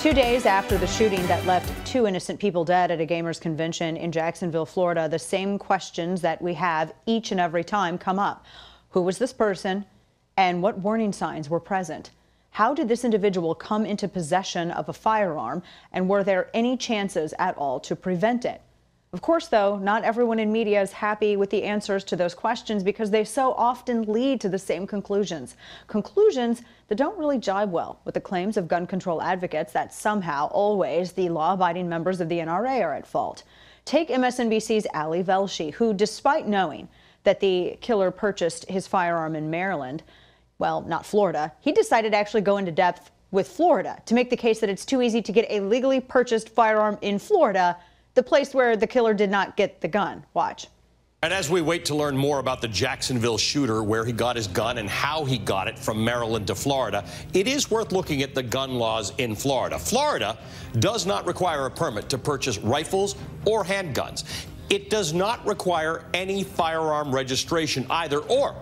2 days after the shooting that left 2 innocent people dead at a gamers convention in Jacksonville, Florida, the same questions that we have each and every time come up. Who was this person and what warning signs were present? How did this individual come into possession of a firearm, and were there any chances at all to prevent it? Of course, though, not everyone in media is happy with the answers to those questions because they so often lead to the same conclusions. Conclusions that don't really jibe well with the claims of gun control advocates that somehow, always, the law-abiding members of the NRA are at fault. Take MSNBC's Velshi, who, despite knowing that the killer purchased his firearm in Maryland, well, not Florida, he decided to actually go into depth with Florida to make the case that it's too easy to get a legally purchased firearm in Florida, the place where the killer did not get the gun. Watch. And as we wait to learn more about the Jacksonville shooter, where he got his gun and how he got it from Maryland to Florida, it is worth looking at the gun laws in Florida. Florida does not require a permit to purchase rifles or handguns. It does not require any firearm registration either, or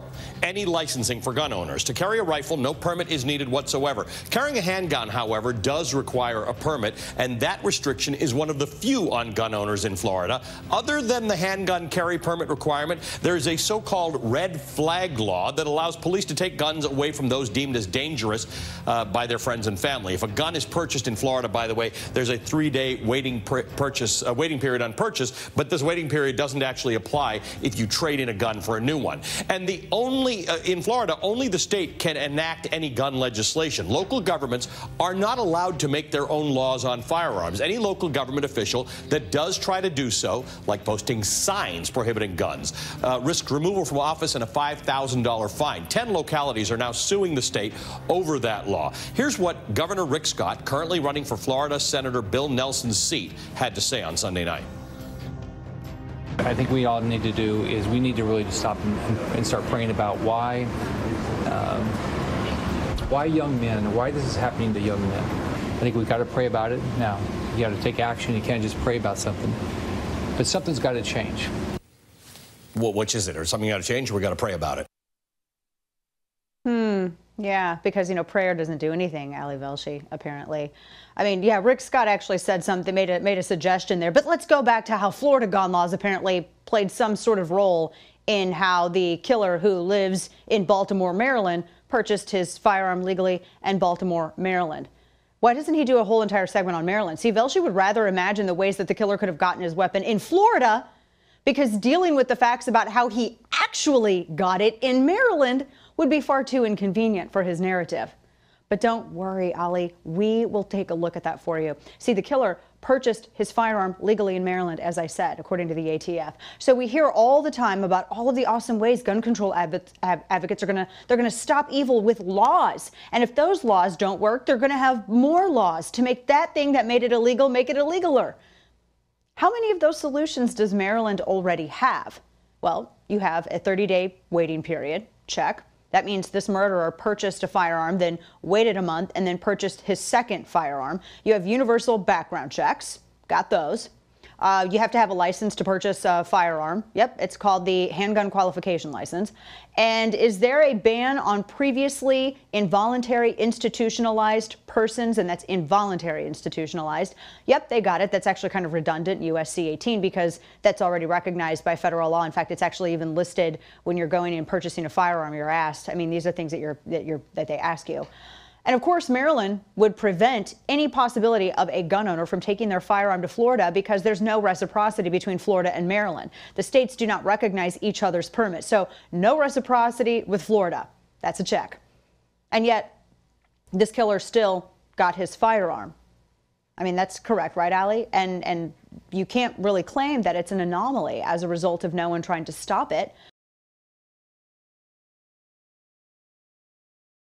any licensing for gun owners. To carry a rifle, no permit is needed whatsoever. Carrying a handgun, however, does require a permit, and that restriction is one of the few on gun owners in Florida. Other than the handgun carry permit requirement, there's a so-called red flag law that allows police to take guns away from those deemed as dangerous by their friends and family. If a gun is purchased in Florida, by the way, there's a 3-day waiting period on purchase, but this waiting period doesn't actually apply if you trade in a gun for a new one. And the only in Florida, only the state can enact any gun legislation. Local governments are not allowed to make their own laws on firearms. Any local government official that does try to do so, like posting signs prohibiting guns, risks removal from office and a $5,000 fine. 10 localities are now suing the state over that law. Here's what Governor Rick Scott, currently running for Florida Senator Bill Nelson's seat, had to say on Sunday night. I think we all need to do is we need to really just stop and start praying about why young men, why this is happening to young men. I think we've got to pray about it. Now, you got to take action. You can't just pray about something. But something's got to change. Well, which is it? Or something got to change, or we got to pray about it? Yeah, because, you know, prayer doesn't do anything, Velshi, apparently. I mean, yeah, Rick Scott actually said something, made a suggestion there. But let's go back to how Florida gun laws apparently played some sort of role in how the killer, who lives in Baltimore, Maryland, purchased his firearm legally in Baltimore, Maryland. Why doesn't he do a whole entire segment on Maryland? See, Velshi would rather imagine the ways that the killer could have gotten his weapon in Florida, because dealing with the facts about how he actually got it in Maryland would be far too inconvenient for his narrative. But don't worry, Ali, we will take a look at that for you. See, the killer purchased his firearm legally in Maryland, as I said, according to the ATF. So we hear all the time about all of the awesome ways gun control advocates are they're gonna stop evil with laws. And if those laws don't work, they're gonna have more laws to make that thing that made it illegal, make it illegaler. How many of those solutions does Maryland already have? Well, you have a 30-day waiting period, check. That means this murderer purchased a firearm, then waited a month, and then purchased his second firearm. You have universal background checks. Got those. You have to have a license to purchase a firearm. Yep, it's called the handgun qualification license. And is there a ban on previously involuntary institutionalized persons? And that's involuntary institutionalized. Yep, they got it. That's actually kind of redundant, USC 18, because that's already recognized by federal law. In fact, it's actually even listed when you're going and purchasing a firearm. You're asked. I mean, these are things that they ask you. And of course, Maryland would prevent any possibility of a gun owner from taking their firearm to Florida because there's no reciprocity between Florida and Maryland. The states do not recognize each other's permits. So no reciprocity with Florida. That's a check. And yet, this killer still got his firearm. I mean, that's correct, right, Ali? And you can't really claim that it's an anomaly as a result of no one trying to stop it.